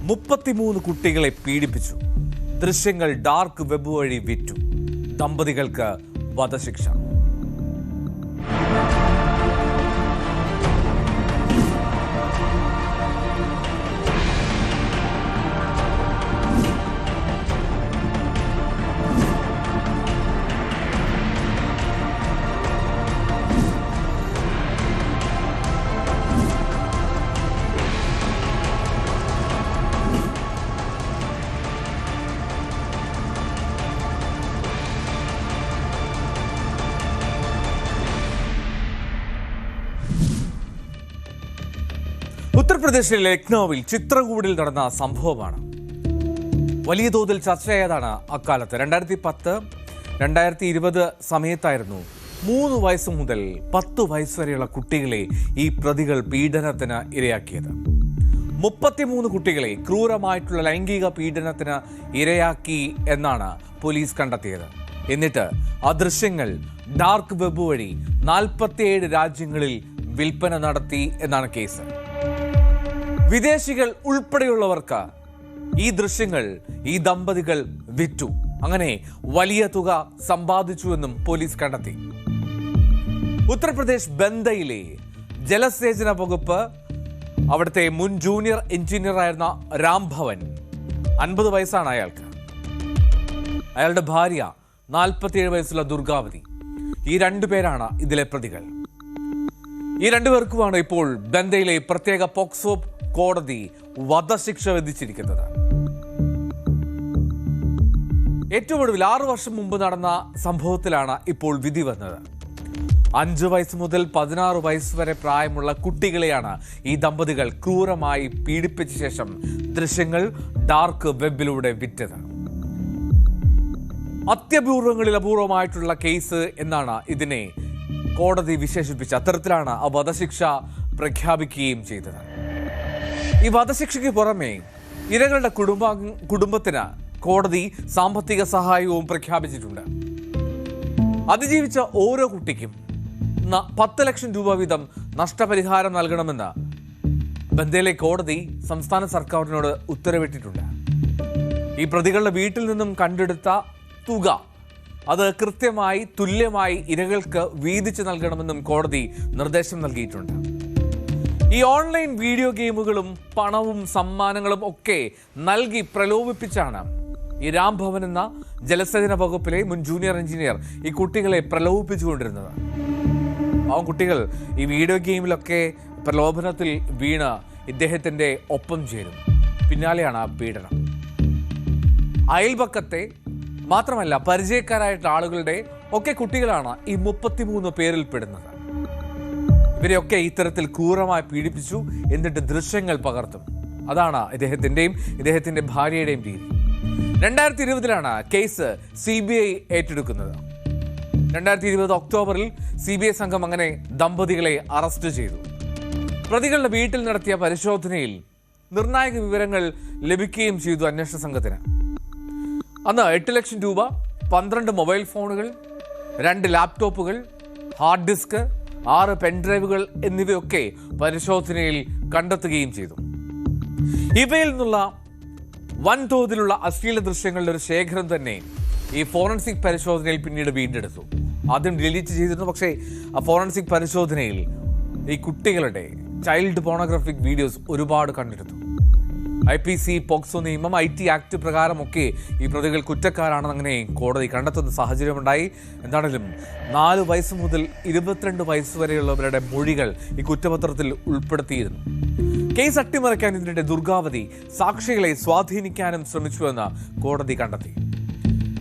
33 കുട്ടികളെ പീഡിപ്പിച്ചു. ദൃശ്യങ്ങൾ ഡാർക്ക് വെബ് വഴി വിറ്റു. ദമ്പതികൾക്ക് വധശിക്ഷ. ഉത്തർപ്രദേശിലെ ലക്നൌവിൽ ചിത്രകൂടിൽ നടന്ന സംഭവമാണ് വലിയ തോതിൽ ചർച്ചയായതാണ്. അക്കാലത്ത് 2010, 2020 സമയത്തായിരുന്നു 3 വയസ്സ് മുതൽ 10 വയസ്സ് വരെയുള്ള കുട്ടികളെ ഈ പ്രതികൾ പീഡനത്തിന് ഇരയാക്കിയത്. 33 കുട്ടികളെ ക്രൂരമായിട്ടുള്ള ലൈംഗിക പീഡനത്തിന് ഇരയാക്കി എന്നാണ് പോലീസ് കണ്ടെത്തിയത്. എന്നിട്ട് ആ ദൃശ്യങ്ങൾ ഡാർക്ക് വെബ് വഴി 47 രാജ്യങ്ങളിൽ വിൽപ്പന നടത്തി എന്നാണ് കേസ്. വിദേശികൾ ഉൾപ്പെടെയുള്ളവർക്ക് ഈ ദൃശ്യങ്ങൾ ഈ ദമ്പതികൾ വിറ്റു. അങ്ങനെ വലിയ തുക സമ്പാദിച്ചുവെന്നും പോലീസ് കണ്ടെത്തി. ഉത്തർപ്രദേശ് ബന്തയിലെ ജലസേചന വകുപ്പ് അവിടുത്തെ മുൻ ജൂനിയർ എഞ്ചിനീയർ ആയിരുന്ന രാംഭവൻ, 50 വയസ്സാണ് അയാൾക്ക്. അയാളുടെ ഭാര്യ 47 വയസ്സുള്ള ദുർഗാവതി. ഈ 2 പേരാണ് ഇതിലെ പ്രതികൾ. ഈ 2 പേർക്കുമാണ് ഇപ്പോൾ ബന്തയിലെ പ്രത്യേക പോക്സോ കോടതി വധശിക്ഷ വിധിച്ചിരിക്കുന്നത്. ഏറ്റവും ഒടുവിൽ 6 വർഷം മുമ്പ് നടന്ന സംഭവത്തിലാണ് ഇപ്പോൾ വിധി വന്നത്. 5 വയസ്സ് മുതൽ 16 വയസ്സ് വരെ പ്രായമുള്ള കുട്ടികളെയാണ് ഈ ദമ്പതികൾ ക്രൂരമായി പീഡിപ്പിച്ച ശേഷം ദൃശ്യങ്ങൾ ഡാർക്ക് വെബിലൂടെ വിറ്റത്. അത്യപൂർവങ്ങളിൽ അപൂർവമായിട്ടുള്ള കേസ് എന്നാണ് ഇതിനെ കോടതി വിശേഷിപ്പിച്ച. അത്തരത്തിലാണ് ആ വധശിക്ഷ പ്രഖ്യാപിക്കുകയും ചെയ്തത്. ഈ വധശിക്ഷയ്ക്ക് പുറമെ ഇരകളുടെ കുടുംബത്തിന് കോടതി സാമ്പത്തിക സഹായവും പ്രഖ്യാപിച്ചിട്ടുണ്ട്. അതിജീവിച്ച ഓരോ കുട്ടിക്കും 10 ലക്ഷം രൂപ വീതം നഷ്ടപരിഹാരം നൽകണമെന്ന് ബന്തയിലെ കോടതി സംസ്ഥാന സർക്കാരിനോട് ഉത്തരവിട്ടിട്ടുണ്ട്. ഈ പ്രതികളുടെ വീട്ടിൽ നിന്നും കണ്ടെടുത്ത തുക അത് കൃത്യമായി തുല്യമായി ഇരകൾക്ക് വീതിച്ചു നൽകണമെന്നും കോടതി നിർദ്ദേശം നൽകിയിട്ടുണ്ട്. ഈ ഓൺലൈൻ വീഡിയോ ഗെയിമുകളും പണവും സമ്മാനങ്ങളും ഒക്കെ നൽകി പ്രലോഭിപ്പിച്ചാണ് ഈ രാംഭവൻ എന്ന ജലസേചന വകുപ്പിലെ മുൻ ജൂനിയർ എഞ്ചിനീയർ ഈ കുട്ടികളെ പ്രലോഭിപ്പിച്ചുകൊണ്ടിരുന്നത്. ആ കുട്ടികൾ ഈ വീഡിയോ ഗെയിമിലൊക്കെ പ്രലോഭനത്തിൽ വീണ് ഇദ്ദേഹത്തിൻ്റെ ഒപ്പം ചേരും. പിന്നാലെയാണ് ആ പീഡനം. അയൽപക്കത്തെ മാത്രമല്ല പരിചയക്കാരായിട്ടുള്ള ആളുകളുടെ ഒക്കെ കുട്ടികളാണ് ഈ 33 പേരിൽ പെടുന്നത്. ഇവരെയൊക്കെ ഇത്തരത്തിൽ ക്രൂരമായി പീഡിപ്പിച്ചു. എന്നിട്ട് ദൃശ്യങ്ങൾ പകർത്തും. അതാണ് ഇദ്ദേഹത്തിന്റെ ഭാര്യയുടെയും രീതി. 2020 കേസ് CBI ഏറ്റെടുക്കുന്നത്. 2020 ഒക്ടോബറിൽ CBI സംഘം അങ്ങനെ ദമ്പതികളെ അറസ്റ്റ് ചെയ്തു. പ്രതികളുടെ വീട്ടിൽ നടത്തിയ പരിശോധനയിൽ നിർണായക വിവരങ്ങൾ ലഭിക്കുകയും ചെയ്തു അന്വേഷണ സംഘത്തിന്. അന്ന് 8 ലക്ഷം രൂപ, 12 മൊബൈൽ ഫോണുകൾ, 2 ലാപ്ടോപ്പുകൾ, ഹാർഡ് ഡിസ്ക്, 6 പെൻഡ്രൈവുകൾ എന്നിവയൊക്കെ പരിശോധനയിൽ കണ്ടെത്തുകയും ചെയ്തു. ഇവയിൽ നിന്നുള്ള വൻതോതിലുള്ള അശ്ലീല ദൃശ്യങ്ങളുടെ ഒരു ശേഖരം തന്നെ ഈ ഫോറൻസിക് പരിശോധനയിൽ പിന്നീട് വീണ്ടെടുത്തു. ആദ്യം ഡിലീറ്റ് ചെയ്തിരുന്നു. പക്ഷേ ആ ഫോറൻസിക് പരിശോധനയിൽ ഈ കുട്ടികളുടെ ചൈൽഡ് പോണോഗ്രാഫിക് വീഡിയോസ് ഒരുപാട് കണ്ടെടുത്തു. IPC, പോക്സോ നിയമം, IT ആക്ട് പ്രകാരമൊക്കെ ഈ പ്രതികൾ കുറ്റക്കാരാണെന്ന് അങ്ങനെ കോടതി കണ്ടെത്തുന്ന സാഹചര്യമുണ്ടായി. എന്താണെങ്കിലും 4 വയസ്സ് മുതൽ 22 വയസ്സ് വരെയുള്ളവരുടെ മൊഴികൾ ഈ കുറ്റപത്രത്തിൽ ഉൾപ്പെടുത്തിയിരുന്നു. കേസ് അട്ടിമറിക്കാൻ ഇതിനിടെ ദുർഗാവതി സാക്ഷികളെ സ്വാധീനിക്കാനും ശ്രമിച്ചുവെന്ന് കോടതി കണ്ടെത്തി.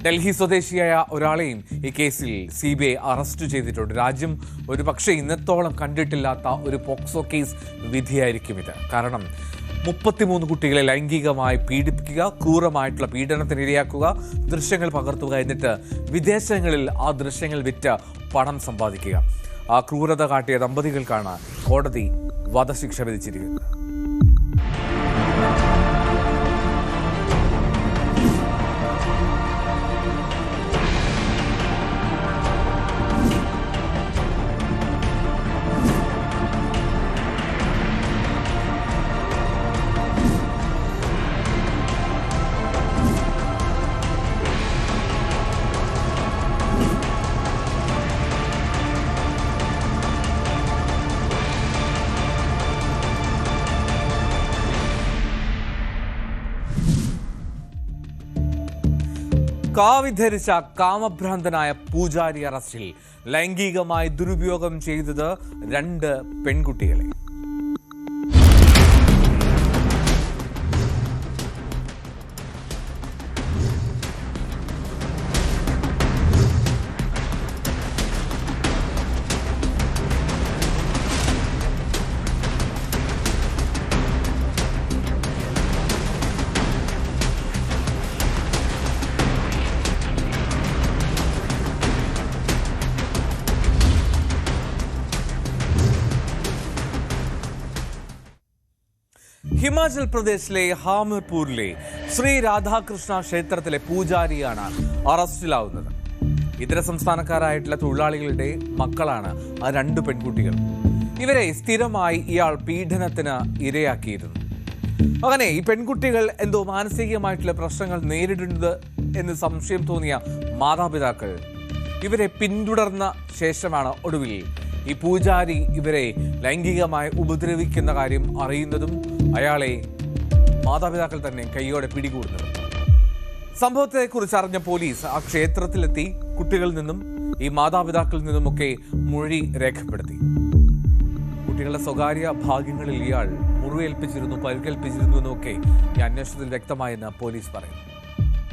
ഡൽഹി സ്വദേശിയായ ഒരാളെയും ഈ കേസിൽ CBI അറസ്റ്റ് ചെയ്തിട്ടുണ്ട്. രാജ്യം ഒരു പക്ഷേ ഇന്നത്തോളം കണ്ടിട്ടില്ലാത്ത ഒരു പോക്സോ കേസ് വിധിയായിരിക്കും ഇത്. കാരണം 33 കുട്ടികളെ ലൈംഗികമായി പീഡിപ്പിക്കുക, ക്രൂരമായിട്ടുള്ള പീഡനത്തിന് ഇരയാക്കുക, ദൃശ്യങ്ങൾ പകർത്തുക, എന്നിട്ട് വിദേശങ്ങളിൽ ആ ദൃശ്യങ്ങൾ വിറ്റ് പണം സമ്പാദിക്കുക. ആ ക്രൂരത കാട്ടിയ ദമ്പതികൾക്കാണ് കോടതി വധശിക്ഷ വിധിച്ചിരിക്കുന്നത്. കാവിധരിച്ച കാമഭ്രാന്തനായ പൂജാരി അറസ്റ്റിൽ. ലൈംഗികമായി ദുരുപയോഗം ചെയ്തത് 2 പെൺകുട്ടികളെ. ഹിമാചൽ പ്രദേശിലെ ഹാമിർപൂരിലെ ശ്രീ രാധാകൃഷ്ണ ക്ഷേത്രത്തിലെ പൂജാരിയാണ് അറസ്റ്റിലാവുന്നത്. ഇതര സംസ്ഥാനക്കാരായിട്ടുള്ള തൊഴിലാളികളുടെ മക്കളാണ് ആ 2 പെൺകുട്ടികൾ. ഇവരെ സ്ഥിരമായി ഇയാൾ പീഡനത്തിന് ഇരയാക്കിയിരുന്നു. അങ്ങനെ ഈ പെൺകുട്ടികൾ എന്തോ മാനസികമായിട്ടുള്ള പ്രശ്നങ്ങൾ നേരിടുന്നത് എന്ന് സംശയം തോന്നിയ മാതാപിതാക്കൾ ഇവരെ പിന്തുടർന്ന ശേഷമാണ് ഒടുവിൽ ഈ പൂജാരി ഇവരെ ലൈംഗികമായി ഉപദ്രവിക്കുന്ന കാര്യം അറിയുന്നതും അയാളെ മാതാപിതാക്കൾ തന്നെ കൈയോടെ പിടികൂടുന്നത്. സംഭവത്തെക്കുറിച്ച് അറിഞ്ഞ പോലീസ് ആ ക്ഷേത്രത്തിലെത്തി കുട്ടികളിൽ നിന്നും ഈ മാതാപിതാക്കളിൽ നിന്നുമൊക്കെ മൊഴി രേഖപ്പെടുത്തി. കുട്ടികളുടെ സ്വകാര്യ ഭാഗ്യങ്ങളിൽ ഇയാൾ മുറിവേൽപ്പിച്ചിരുന്നു, പരിക്കേൽപ്പിച്ചിരുന്നു എന്നൊക്കെ ഈ അന്വേഷണത്തിൽ വ്യക്തമായെന്ന് പോലീസ് പറയുന്നു.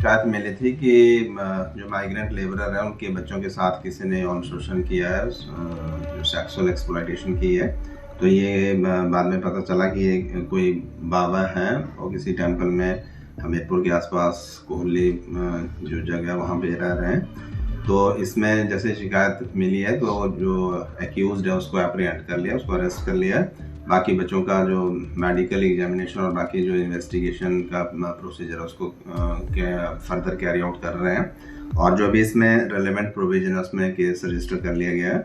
शिकायत मिली थी कि जो माइग्रेंट लेबरर है उनके बच्चों के साथ किसी ने यौन शोषण किया है, जो सेक्सुअल एक्सप्लॉयटेशन की है. तो ये बाद में पता चला कि ये कोई बाबा हैं और किसी टेंपल में हमीरपुर के आसपास कोहली जो जगह है वहाँ पे रह रहे हैं. तो इसमें जैसे शिकायत मिली है तो जो एक्यूज्ड है उसको एप्रीहेंड कर लिया, उसको अरेस्ट कर लिया. बाकी बच्चों का जो मेडिकल एग्जामिनेशन और बाकी जो इन्वेस्टिगेशन का प्रोसीजर है उसको फर्दर कैरी आउट कर रहे हैं. और जो भी इसमें रेलेवेंट प्रोविजन है उसमें केस रजिस्टर कर लिया गया है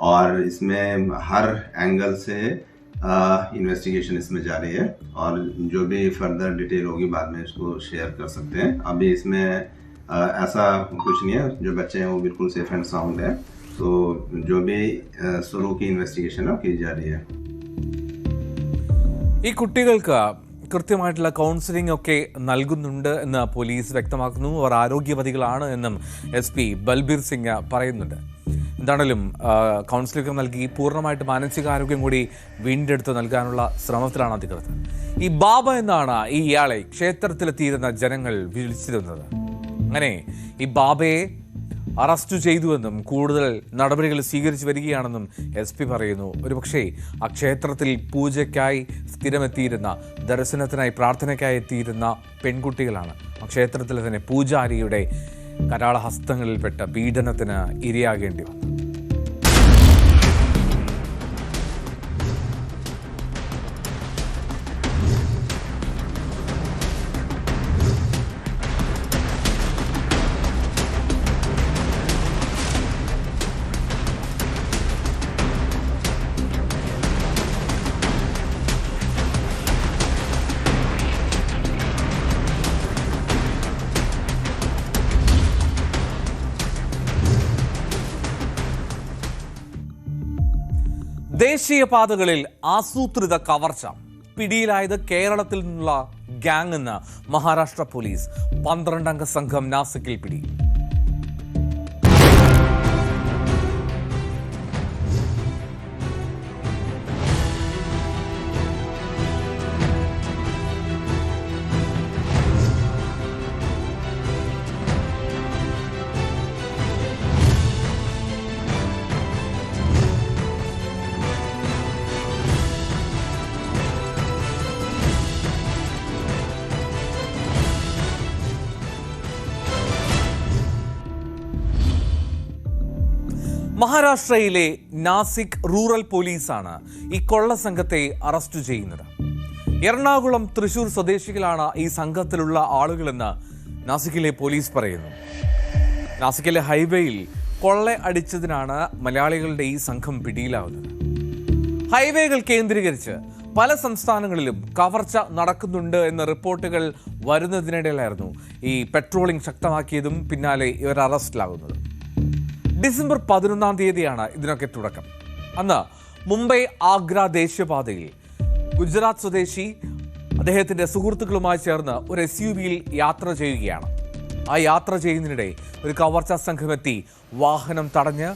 और इसमें हर एंगल से इन्वेस्टिगेशन इसमें जारी है और जो भी फर्दर डिटेल होगी बाद में इसको शेयर कर सकते हैं. अभी इसमें ऐसा कुछ नहीं है, जो बच्चे हैं वो बिल्कुल सेफ एंड साउंड है. तो जो भी शुरू की इन्वेस्टिगेशन है वो की जा रही है. ഈ കുട്ടികൾക്ക് കൃത്യമായിട്ടുള്ള കൗൺസിലിംഗ് ഒക്കെ നൽകുന്നുണ്ട് എന്ന് പോലീസ് വ്യക്തമാക്കുന്നു. അവർ ആരോഗ്യവതികളാണ് എന്നും SP ബൽബീർ സിംഗ് പറയുന്നുണ്ട്. എന്താണെങ്കിലും കൗൺസിലിംഗ് നൽകി പൂർണ്ണമായിട്ട് മാനസികാരോഗ്യം കൂടി വീണ്ടെടുത്ത് നൽകാനുള്ള ശ്രമത്തിലാണ് അധികൃതർ. ഈ ബാബ എന്നാണ് ഇയാളെ ക്ഷേത്രത്തിലെത്തിയിരുന്ന ജനങ്ങൾ വിളിച്ചിരുന്നത്. അങ്ങനെ ഈ ബാബയെ അറസ്റ്റ് ചെയ്തുവെന്നും കൂടുതൽ നടപടികൾ സ്വീകരിച്ചു വരികയാണെന്നും SP പറയുന്നു. ഒരുപക്ഷേ ആ ക്ഷേത്രത്തിൽ പൂജയ്ക്കായി സ്ഥിരമെത്തിയിരുന്ന, ദർശനത്തിനായി പ്രാർത്ഥനയ്ക്കായി എത്തിയിരുന്ന പെൺകുട്ടികളാണ് ആ ക്ഷേത്രത്തിലെ തന്നെ പൂജാരിയുടെ കരാളഹസ്തങ്ങളിൽപ്പെട്ട പീഡനത്തിന് ഇരയാകേണ്ടി വന്നത്. ദേശീയപാതകളിൽ ആസൂത്രിത കവർച്ച. പിടിയിലായത് കേരളത്തിൽ നിന്നുള്ള ഗ്യാങ് എന്ന് മഹാരാഷ്ട്ര പോലീസ്. 12 അംഗ സംഘം നാസിക്കിൽ പിടി. മഹാരാഷ്ട്രയിലെ നാസിക് റൂറൽ പോലീസാണ് ഈ കൊള്ള സംഘത്തെ അറസ്റ്റ് ചെയ്യുന്നത്. എറണാകുളം, തൃശൂർ സ്വദേശികളാണ് ഈ സംഘത്തിലുള്ള ആളുകളെന്ന് നാസിക്കിലെ പോലീസ് പറയുന്നു. നാസിക്കിലെ ഹൈവേയിൽ കൊള്ള അടിച്ചതിനാണ് മലയാളികളുടെ ഈ സംഘം പിടിയിലാവുന്നത്. ഹൈവേകൾ കേന്ദ്രീകരിച്ച് പല സംസ്ഥാനങ്ങളിലും കവർച്ച നടക്കുന്നുണ്ട് എന്ന റിപ്പോർട്ടുകൾ വരുന്നതിനിടയിലായിരുന്നു ഈ പെട്രോളിംഗ് ശക്തമാക്കിയതും പിന്നാലെ ഇവർ അറസ്റ്റിലാകുന്നത്. ഡിസംബർ 11-ാം തീയതിയാണ് ഇതിനൊക്കെ തുടക്കം. അന്ന് മുംബൈ ആഗ്ര ദേശീയപാതയിൽ ഗുജറാത്ത് സ്വദേശി അദ്ദേഹത്തിൻ്റെ സുഹൃത്തുക്കളുമായി ചേർന്ന് ഒരു SUV-യിൽ യാത്ര ചെയ്യുകയാണ്. ആ യാത്ര ചെയ്യുന്നതിനിടെ ഒരു കവർച്ചാ സംഘമെത്തി വാഹനം തടഞ്ഞ്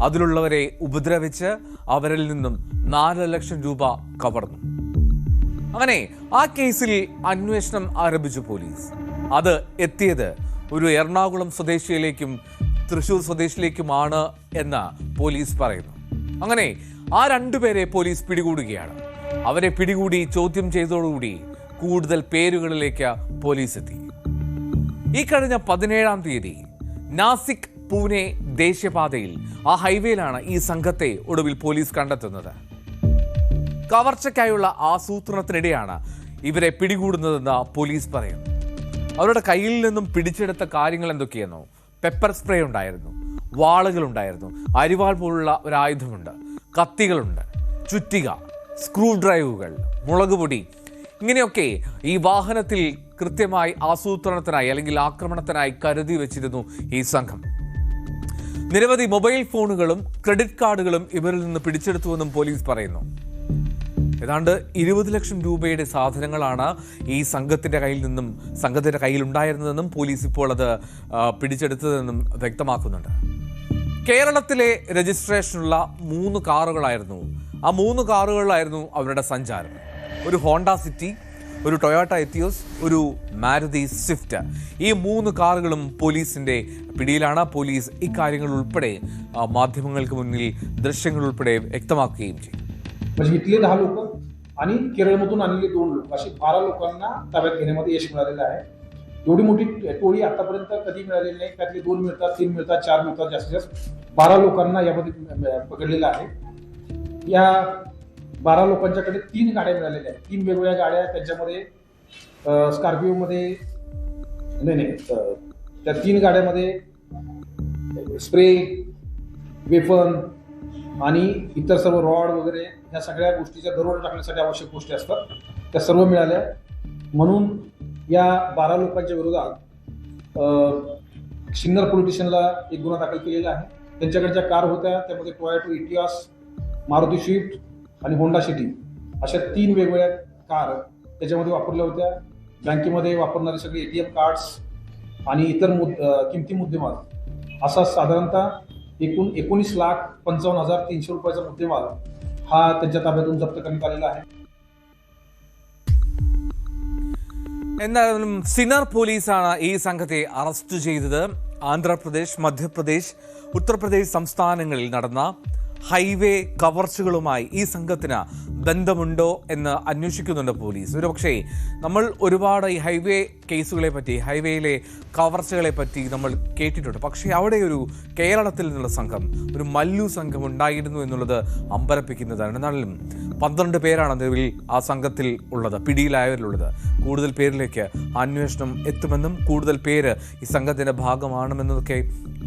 അതിലുള്ളവരെ ഉപദ്രവിച്ച് അവരിൽ നിന്നും 4 ലക്ഷം രൂപ കവർന്നു. അങ്ങനെ ആ കേസിൽ അന്വേഷണം ആരംഭിച്ചു പോലീസ്. അത് എത്തിയത് ഒരു എറണാകുളം സ്വദേശിയിലേക്കും തൃശൂർ സ്വദേശിയിലേക്കുമാണ് എന്ന് പോലീസ് പറയുന്നു. അങ്ങനെ ആ 2 പേരെ പോലീസ് പിടികൂടുകയാണ്. അവരെ പിടികൂടി ചോദ്യം ചെയ്തതോടുകൂടി കൂടുതൽ പേരുകളിലേക്ക് പോലീസ് എത്തി. ഈ കഴിഞ്ഞ 17-ാം തീയതി നാസിക് പൂനെ ദേശീയപാതയിൽ ആ ഹൈവേയിലാണ് ഈ സംഘത്തെ ഒടുവിൽ പോലീസ് കണ്ടെത്തുന്നത്. കവർച്ചയ്ക്കായുള്ള ആസൂത്രണത്തിനിടെയാണ് ഇവരെ പിടികൂടുന്നതെന്ന് പോലീസ് പറയുന്നു. അവരുടെ കയ്യിൽ നിന്നും പിടിച്ചെടുത്ത കാര്യങ്ങൾ എന്തൊക്കെയെന്നോ? പെപ്പർ സ്പ്രേ ഉണ്ടായിരുന്നു, വാളുകളുണ്ടായിരുന്നു, അരിവാൾ പോലുള്ള ഒരു ആയുധമുണ്ട്, കത്തികളുണ്ട്, ചുറ്റിക, സ്ക്രൂ ഡ്രൈവുകൾ, മുളകുപൊടി, ഇങ്ങനെയൊക്കെ ഈ വാഹനത്തിൽ കൃത്യമായി ആസൂത്രണത്തിനായി അല്ലെങ്കിൽ ആക്രമണത്തിനായി കരുതി വെച്ചിരുന്നു ഈ സംഘം. നിരവധി മൊബൈൽ ഫോണുകളും ക്രെഡിറ്റ് കാർഡുകളും ഇവരിൽ നിന്ന് പിടിച്ചെടുത്തുവെന്നും പോലീസ് പറയുന്നു. ഏതാണ്ട് 20 ലക്ഷം രൂപയുടെ സാധനങ്ങളാണ് ഈ സംഘത്തിന്റെ കയ്യിൽ ഉണ്ടായിരുന്നതെന്നും പോലീസ് ഇപ്പോൾ അത് പിടിച്ചെടുത്തതെന്നും വ്യക്തമാക്കുന്നുണ്ട്. കേരളത്തിലെ രജിസ്ട്രേഷനുള്ള 3 കാറുകളായിരുന്നു. ആ 3 കാറുകളിലായിരുന്നു അവരുടെ സഞ്ചാരം. ഒരു ഹോണ്ട സിറ്റി, ഒരു ടൊയോട്ട എത്തിയോസ്, ഒരു മാരുതി സ്വിഫ്റ്റ്. ഈ 3 കാറുകളും പോലീസിന്റെ പിടിയിലാണ്. പോലീസ് ഇക്കാര്യങ്ങൾ ഉൾപ്പെടെ മാധ്യമങ്ങൾക്ക് മുന്നിൽ ദൃശ്യങ്ങൾ ഉൾപ്പെടെ വ്യക്തമാക്കുകയും ചെയ്തു. म्हणजे इथले 10 लोक आणि केरळमधून आणलेले 2 लोक अशी 12 लोकांना ताब्यात घेण्यामध्ये यश मिळालेलं आहे. एवढी मोठी टोळी आतापर्यंत कधी मिळालेली नाही. त्यातले 2 मिळतात, 3 मिळतात, 4 मिळतात, जास्तीत जास्त 12 लोकांना यामध्ये पकडलेलं आहे. या 12 लोकांच्याकडे 3 गाड्या मिळालेल्या आहेत. 3 वेगवेगळ्या गाड्या, त्याच्यामध्ये स्कॉर्पिओमध्ये नाही त्या 3 गाड्यामध्ये स्प्रे, वेपन आणि इतर सर्व रॉड वगैरे ह्या सगळ्या गोष्टीच्या दरोडा टाकण्यासाठी आवश्यक गोष्टी असतात, त्या सर्व मिळाल्या. म्हणून या 12 लोकांच्या विरोधात सिन्नर पोलीस स्टेशनला एक गुन्हा दाखल केलेला आहे. त्यांच्याकडच्या कार होत्या, त्यामध्ये टोयोटा इटियास, मारुती स्विफ्ट आणि होंडा सिटी अशा 3 वेगवेगळ्या कार त्याच्यामध्ये वापरल्या होत्या. बँकेमध्ये वापरणारे सगळे ATM कार्ड्स आणि इतर किमती मुद्देमाल असा साधारणतः एकूण 19,55,300 रुपयाचा मुद्देमाल हा त्यांच्या ताब्यातून जप्त करण्यात आलेला आहे. എന്നാലും സിന്നർ പോലീസാണ് ഈ സംഘത്തെ അറസ്റ്റ് ചെയ്തത്. ആന്ധ്രാപ്രദേശ്, മധ്യപ്രദേശ്, ഉത്തർപ്രദേശ് സംസ്ഥാനങ്ങളിൽ നടന്ന ഹൈവേ കവർച്ചകളുമായി ഈ സംഘത്തിന് ബന്ധമുണ്ടോ എന്ന് അന്വേഷിക്കുന്നുണ്ട് പോലീസ്. ഒരുപക്ഷേ നമ്മൾ ഒരുപാട് ഈ ഹൈവേ കേസുകളെ പറ്റി, ഹൈവേയിലെ കവർച്ചകളെ പറ്റി നമ്മൾ കേട്ടിട്ടുണ്ട്. പക്ഷേ അവിടെ ഒരു കേരളത്തിൽ നിന്നുള്ള സംഘം, ഒരു മല്ലു സംഘം ഉണ്ടായിരുന്നു എന്നുള്ളത് അമ്പരപ്പിക്കുന്നതാണ്. എന്നാലും 12 പേരാണ് നിലവിൽ ആ സംഘത്തിൽ ഉള്ളത്, പിടിയിലായവരിലുള്ളത്. കൂടുതൽ പേരിലേക്ക് അന്വേഷണം എത്തുമെന്നും കൂടുതൽ പേര് ഈ സംഘത്തിൻ്റെ ഭാഗമാണെന്നൊക്കെ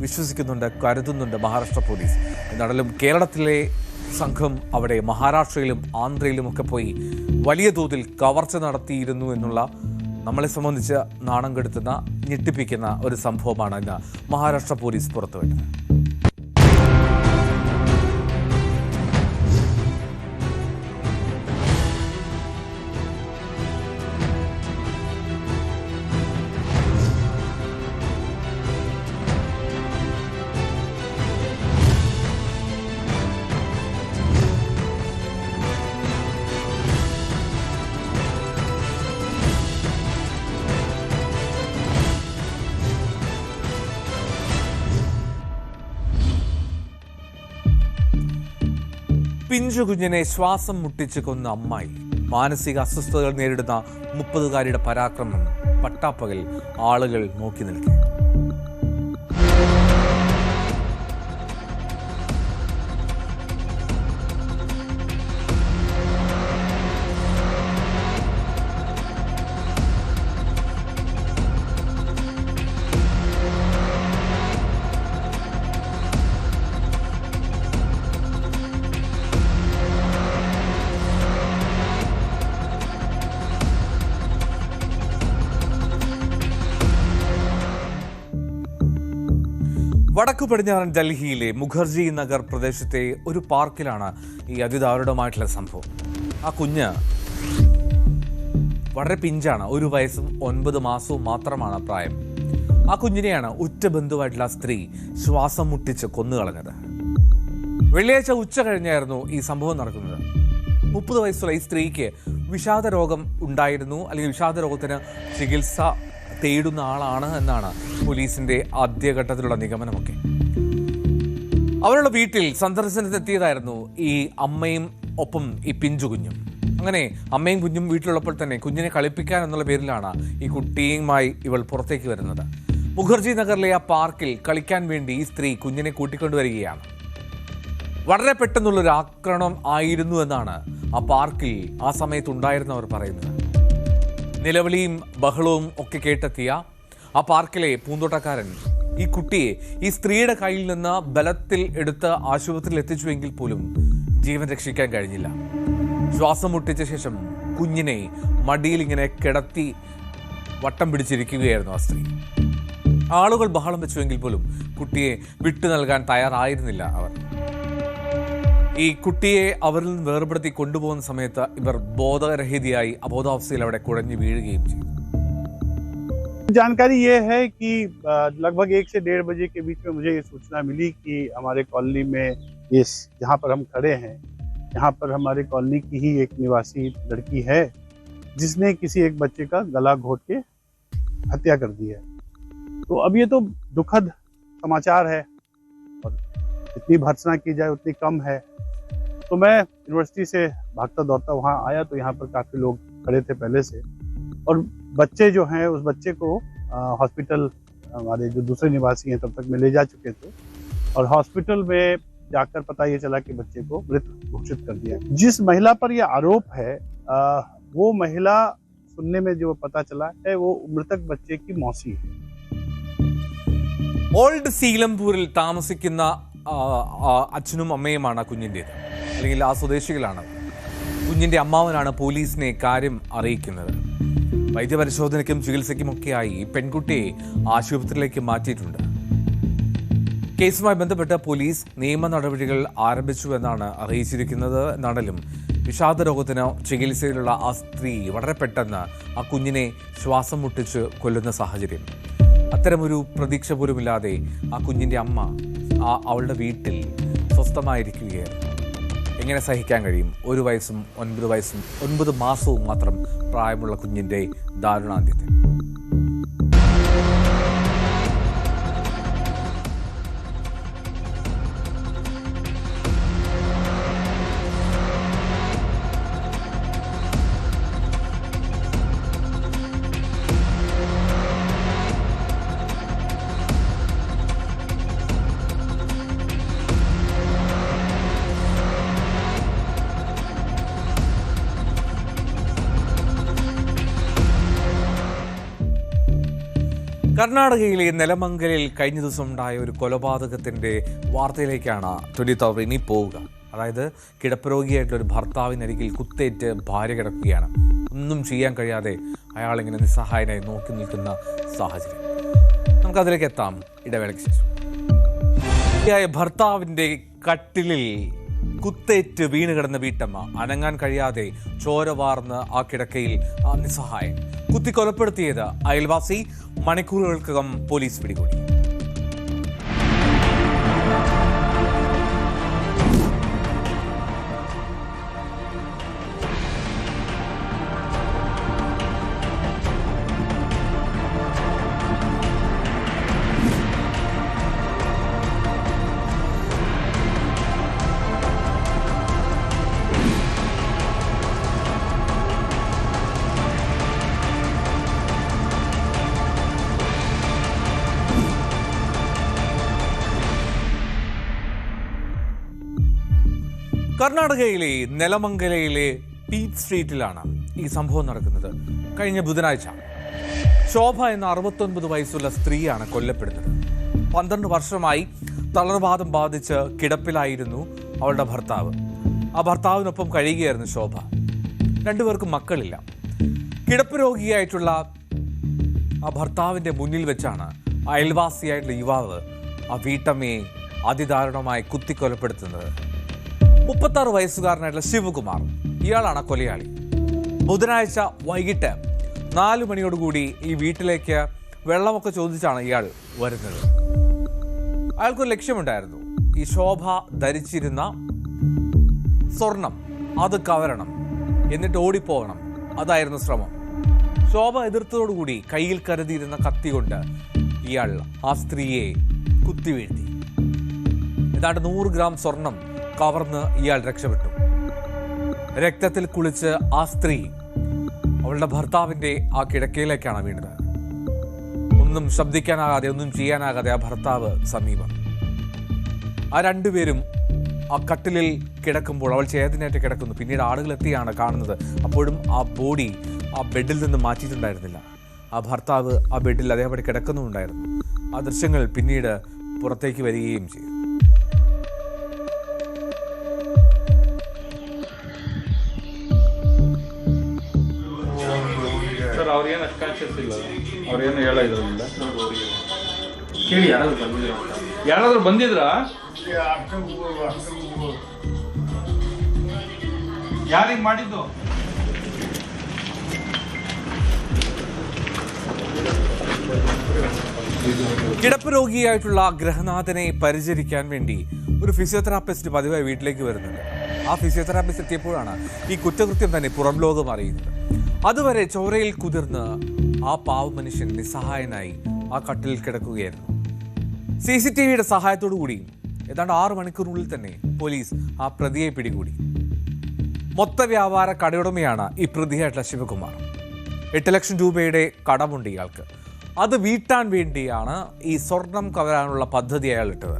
വിശ്വസിക്കുന്നുണ്ട്, കരുതുന്നുണ്ട് മഹാരാഷ്ട്ര പോലീസ്. എന്നാലും കേരളത്തിലെ സംഘം അവിടെ മഹാരാഷ്ട്രയിലും ആന്ധ്രയിലുമൊക്കെ പോയി വലിയ തോതിൽ കവർച്ച നടത്തിയിരുന്നു എന്നുള്ള നമ്മളെ സംബന്ധിച്ച് നാണം കെടുത്തുന്ന, ഞെട്ടിപ്പിക്കുന്ന ഒരു സംഭവമാണ് ഇന്ന് മഹാരാഷ്ട്ര പോലീസ് പുറത്തുവിട്ടത്. പിഞ്ചു കുഞ്ഞിനെ ശ്വാസം മുട്ടിച്ച് കൊന്ന അമ്മായി. മാനസിക അസ്വസ്ഥതകൾ നേരിടുന്ന 30-കാരിയുടെ പരാക്രമം പട്ടാപ്പകൽ ആളുകൾ നോക്കി നിൽക്കെ. വടക്കു പടിഞ്ഞാറൻ ഡൽഹിയിലെ മുഖർജി നഗർ പ്രദേശത്തെ ഒരു പാർക്കിലാണ് ഈ അതിദാരുണമായിട്ടുള്ള സംഭവം. ആ കുഞ്ഞ് വളരെ പിഞ്ചാണ്, 1 വയസ്സും 9 മാസവും മാത്രമാണ് പ്രായം. ആ കുഞ്ഞിനെയാണ് ഉറ്റ ബന്ധുവായിട്ടുള്ള സ്ത്രീ ശ്വാസം മുട്ടിച്ച് കൊന്നുകളഞ്ഞത്. വെള്ളിയാഴ്ച ഉച്ച കഴിഞ്ഞായിരുന്നു ഈ സംഭവം നടക്കുന്നത്. 30 വയസ്സുള്ള ഈ സ്ത്രീക്ക് വിഷാദ രോഗം ഉണ്ടായിരുന്നു, അല്ലെങ്കിൽ വിഷാദ രോഗത്തിന് ചികിത്സ തേടുന്ന ആളാണ് എന്നാണ് പോലീസിന്റെ ആദ്യഘട്ടത്തിലുള്ള നിഗമനമൊക്കെ. അവരുടെ വീട്ടിൽ സന്ദർശനത്തിനെത്തിയതായിരുന്നു ഈ അമ്മയും ഒപ്പം ഈ പിഞ്ചു കുഞ്ഞും. അങ്ങനെ അമ്മയും കുഞ്ഞും വീട്ടിലുള്ളപ്പോൾ തന്നെ കുഞ്ഞിനെ കളിപ്പിക്കാൻ എന്നുള്ള പേരിലാണ് ഈ കുട്ടിയുമായി ഇവൾ പുറത്തേക്ക് വരുന്നത്. മുഖർജി നഗറിലെ ആ പാർക്കിൽ കളിക്കാൻ വേണ്ടി ഈ സ്ത്രീ കുഞ്ഞിനെ കൂട്ടിക്കൊണ്ടുവരികയാണ്. വളരെ പെട്ടെന്നുള്ളൊരു ആക്രമണം ആയിരുന്നു എന്നാണ് ആ പാർക്കിൽ ആ സമയത്തുണ്ടായിരുന്നവർ പറയുന്നത്. നിലവിളിയും ബഹളവും ഒക്കെ കേട്ടെത്തിയ ആ പാർക്കിലെ പൂന്തോട്ടക്കാരൻ ഈ കുട്ടിയെ ഈ സ്ത്രീയുടെ കയ്യിൽ നിന്ന് ബലത്തിൽ എടുത്ത് ആശുപത്രിയിൽ എത്തിച്ചുവെങ്കിൽ പോലും ജീവൻ രക്ഷിക്കാൻ കഴിഞ്ഞില്ല. ശ്വാസം മുട്ടിച്ച ശേഷം കുഞ്ഞിനെ മടിയിൽ ഇങ്ങനെ കിടത്തി വട്ടം പിടിച്ചിരിക്കുകയായിരുന്നു ആ സ്ത്രീ. ആളുകൾ ബഹളം വെച്ചുവെങ്കിൽ പോലും കുട്ടിയെ വിട്ടു നൽകാൻ തയ്യാറായിരുന്നില്ല അവർ. ഈ കുട്ടിയെ അവരിൽ നിന്ന് വേർപെടുത്തി കൊണ്ടുപോകുന്ന സമയത്ത് ഇവർ ബോധരഹിതയായി അബോധാവസ്ഥയിൽ അവിടെ കുഴഞ്ഞു വീഴുകയും ചെയ്തു. जानकारी ये है कि लगभग 1 से 1:30 बजे के बीच में मुझे ये सूचना मिली कि हमारे कॉलोनी में इस जहाँ पर हम खड़े हैं, यहाँ पर हमारे कॉलोनी की ही एक निवासी लड़की है जिसने किसी एक बच्चे का गला घोट के हत्या कर दी है। तो अब ये तो दुखद समाचार है और जितनी भर्त्सना की जाए उतनी कम है। तो मैं यूनिवर्सिटी से भागता दौड़ता वहाँ आया तो यहाँ पर काफ़ी लोग खड़े थे पहले से, और बच्चे जो हैं उस बच्चे को हॉस्पिटल हमारे जो दूसरे निवासी हैं तब तक में ले जा चुके थे, और हॉस्पिटल में जाकर पता ये चला कि बच्चे को मृत घोषित कर दिया। जिस महिला पर यह आरोप है वो महिला सुनने में जो पता चला है वो मृतक बच्चे की मौसी है। ഓൾഡ് സീലംപൂരിൽ താമസിക്കുന്ന അച്ഛനും അമ്മയുമാണ് കുഞ്ഞിൻ്റേത്, അല്ലെങ്കിൽ ആ സ്വദേശികളാണ്. കുഞ്ഞിൻ്റെ അമ്മാവനാണ് പോലീസിനെ കാര്യം അറിയിക്കുന്നത്. വൈദ്യപരിശോധനയ്ക്കും ചികിത്സയ്ക്കുമൊക്കെയായി പെൺകുട്ടിയെ ആശുപത്രിയിലേക്ക് മാറ്റിയിട്ടുണ്ട്. കേസുമായി ബന്ധപ്പെട്ട് പോലീസ് നിയമ നടപടികൾ ആരംഭിച്ചു എന്നാണ് അറിയിച്ചിരിക്കുന്നത്. എന്നാണെങ്കിലും വിഷാദ രോഗത്തിന് ചികിത്സയിലുള്ള ആ സ്ത്രീ വളരെ പെട്ടെന്ന് ആ കുഞ്ഞിനെ ശ്വാസം മുട്ടിച്ച് കൊല്ലുന്ന സാഹചര്യം. അത്തരമൊരു പ്രതീക്ഷ പോലുമില്ലാതെ ആ കുഞ്ഞിൻ്റെ അമ്മ അവളുടെ വീട്ടിൽ സ്വസ്ഥമായിരിക്കുകയായിരുന്നു. എങ്ങനെ സഹിക്കാൻ കഴിയും? 1 വയസ്സും 9 വയസ്സും 9 മാസവും മാത്രം പ്രായമുള്ള കുഞ്ഞിൻ്റെ ദാരുണാന്ത്യത്തെ. കർണാടകയിലെ നെലമംഗലിൽ കഴിഞ്ഞ ദിവസം ഉണ്ടായ ഒരു കൊലപാതകത്തിൻ്റെ വാർത്തയിലേക്കാണ് 24 ഇനി പോവുക. അതായത് കിടപ്പുരോഗിയായിട്ടുള്ള ഒരു ഭർത്താവിനരികിൽ കുത്തേറ്റ് ഭാര്യ കിടക്കുകയാണ്. ഒന്നും ചെയ്യാൻ കഴിയാതെ അയാളിങ്ങനെ നിസ്സഹായനായി നോക്കി നിൽക്കുന്ന സാഹചര്യം. നമുക്കതിലേക്ക് എത്താം ഇടവേളയ്ക്ക് ശേഷം. ഭർത്താവിൻ്റെ കട്ടിലിൽ കുത്തേറ്റ് വീണ് കിടന്ന വീട്ടമ്മ അനങ്ങാൻ കഴിയാതെ ചോര വാർന്ന് ആ കിടക്കയിൽ നിസ്സഹായൻ. കുത്തിക്കൊലപ്പെടുത്തിയത് അയൽവാസി. മണിക്കൂറുകൾക്കകം പോലീസ് പിടികൂടി. കർണാടകയിലെ നെലമംഗലയിലെ പീറ്റ് സ്ട്രീറ്റിലാണ് ഈ സംഭവം നടക്കുന്നത്. കഴിഞ്ഞ ബുധനാഴ്ച ശോഭ എന്ന 69 വയസ്സുള്ള സ്ത്രീയാണ് കൊല്ലപ്പെടുന്നത്. 12 വർഷമായി തളർവാദം ബാധിച്ച് കിടപ്പിലായിരുന്നു അവളുടെ ഭർത്താവ്. ആ ഭർത്താവിനൊപ്പം കഴിയുകയായിരുന്നു ശോഭ. 2 പേർക്കും മക്കളില്ല. കിടപ്പ് രോഗിയായിട്ടുള്ള ആ ഭർത്താവിൻ്റെ മുന്നിൽ വെച്ചാണ് അയൽവാസിയായിട്ടുള്ള യുവാവ് ആ വീട്ടമ്മയെ അതിദാരുണമായി കുത്തിക്കൊലപ്പെടുത്തുന്നത്. 36 വയസ്സുകാരനായിട്ടുള്ള ശിവകുമാർ, ഇയാളാണ് കൊലയാളി. ബുധനാഴ്ച വൈകിട്ട് 4 മണിയോടുകൂടി ഈ വീട്ടിലേക്ക് വെള്ളമൊക്കെ ചോദിച്ചാണ് ഇയാൾ വരുന്നത്. അയാൾക്കൊരു ലക്ഷ്യമുണ്ടായിരുന്നു. ഈ ശോഭ ധരിച്ചിരുന്ന സ്വർണം അത് കവരണം, എന്നിട്ട് ഓടിപ്പോകണം. അതായിരുന്നു ശ്രമം. ശോഭ എതിർത്തതോടുകൂടി കയ്യിൽ കരുതിയിരുന്ന കത്തി കൊണ്ട് ഇയാൾ ആ സ്ത്രീയെ കുത്തിവീഴ്ത്തി. ഏതാണ്ട് 100 ഗ്രാം സ്വർണം കവർന്ന് ഇയാൾ രക്ഷപ്പെട്ടു. രക്തത്തിൽ കുളിച്ച് ആ സ്ത്രീ അവളുടെ ഭർത്താവിൻ്റെ ആ കിടക്കയിലേക്കാണ് വീണത്. ഒന്നും ശബ്ദിക്കാനാകാതെ, ഒന്നും ചെയ്യാനാകാതെ ആ ഭർത്താവ് സമീപം. ആ രണ്ടുപേരും ആ കട്ടിലിൽ കിടക്കുമ്പോൾ അവൾ ചേതനയായിട്ട് കിടക്കുന്നു. പിന്നീട് ആളുകളെത്തിയാണ് കാണുന്നത്. അപ്പോഴും ആ ബോഡി ആ ബെഡിൽ നിന്ന് മാറ്റിയിട്ടുണ്ടായിരുന്നില്ല. ആ ഭർത്താവ് ആ ബെഡിൽ അതേപടി കിടക്കുന്നുണ്ടായിരുന്നു. ആ ദൃശ്യങ്ങൾ പിന്നീട് പുറത്തേക്ക് വരികയും ചെയ്തു. ಸರ್ ಅವ್ರೇನು ಅನ್ಕಾನ್ಷಿಯಸ್ ಇಲ್ಲ, ಅವ್ರೇನು ಹೇಳ ಇದ್ರಲ್ಲ. ಕೇಳಿ ಯಾರಾದ್ರೂ ಬಂದಿದ್ರಾ? ಯಾರಿಗೆ ಮಾಡಿದ್ದು? കിടപ്പ് രോഗിയായിട്ടുള്ള ഗൃഹനാഥനെ പരിചരിക്കാൻ വേണ്ടി ഒരു ഫിസിയോതെറാപ്പിസ്റ്റ് പതിവായി വീട്ടിലേക്ക് വരുന്നുണ്ട്. ആ ഫിസിയോതെറാപ്പിസ്റ്റ് എത്തിയപ്പോഴാണ് ഈ കുറ്റകൃത്യം തന്നെ പുറം ലോകം അറിയുന്നത്. അതുവരെ ചോരയിൽ കുതിർന്ന് ആ പാവ മനുഷ്യൻ നിസ്സഹായനായി ആ കട്ടിലിൽ കിടക്കുകയായിരുന്നു. CCTVയുടെ സഹായത്തോടു കൂടി ഏതാണ്ട് 6 മണിക്കൂറിനുള്ളിൽ തന്നെ പോലീസ് ആ പ്രതിയെ പിടികൂടി. മൊത്ത വ്യാപാര കടയുടമയാണ് ഈ പ്രതിയായിട്ടുള്ള ശിവകുമാർ. 8 ലക്ഷം രൂപയുടെ കടമുണ്ട് ഇയാൾക്ക്. അത് വീട്ടാൻ വേണ്ടിയാണ് ഈ സ്വർണം കവരാനുള്ള പദ്ധതി അയാൾ ഇട്ടത്.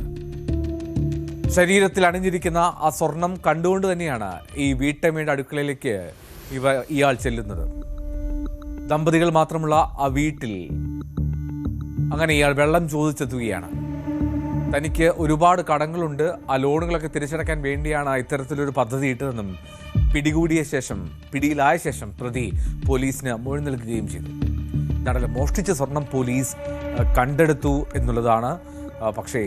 ശരീരത്തിൽ അണിഞ്ഞിരിക്കുന്ന ആ സ്വർണം കണ്ടുകൊണ്ട് തന്നെയാണ് ഈ വീട്ടമ്മയുടെ അടുക്കളയിലേക്ക് ഇയാൾ ചെല്ലുന്നത്. ദമ്പതികൾ മാത്രമുള്ള ആ വീട്ടിൽ അങ്ങനെ ഇയാൾ വെള്ളം ചോദിച്ചെത്തുകയാണ്. തനിക്ക് ഒരുപാട് കടങ്ങളുണ്ട്, ആ ലോണുകളൊക്കെ തിരിച്ചടക്കാൻ വേണ്ടിയാണ് ഇത്തരത്തിലൊരു പദ്ധതി ഇട്ടതെന്നും പിടിയിലായ ശേഷം പ്രതി പോലീസിന് മൊഴി നൽകുകയും ചെയ്തു. ഇതാണല്ലോ മോഷ്ടിച്ച സ്വർണം പോലീസ് കണ്ടെടുത്തു എന്നുള്ളതാണ്. പക്ഷേ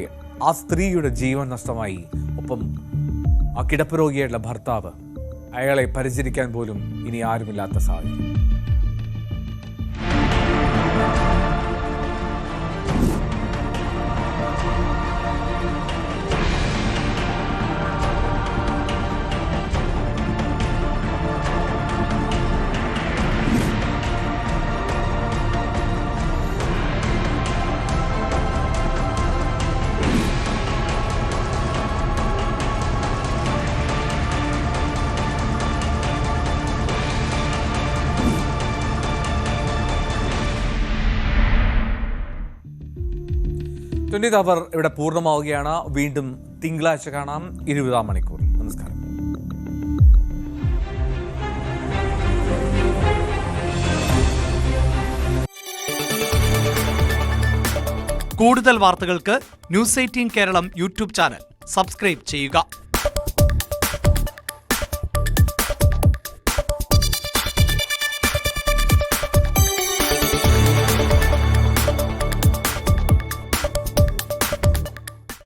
ആ സ്ത്രീയുടെ ജീവൻ നഷ്ടമായി. ഒപ്പം ആ കിടപ്പ് രോഗിയായിട്ടുള്ള ഭർത്താവ്, അയാളെ പരിചരിക്കാൻ പോലും ഇനി ആരുമില്ലാത്ത സാഹചര്യം. അവർ ഇവിടെ പൂർണ്ണമാവുകയാണ്. വീണ്ടും തിങ്കളാഴ്ച കാണാം 20-ാം മണിക്കൂറിൽ. നമസ്കാരം. കൂടുതൽ വാർത്തകൾക്ക് News 18 Keralam YouTube channel subscribe ചെയ്യുക.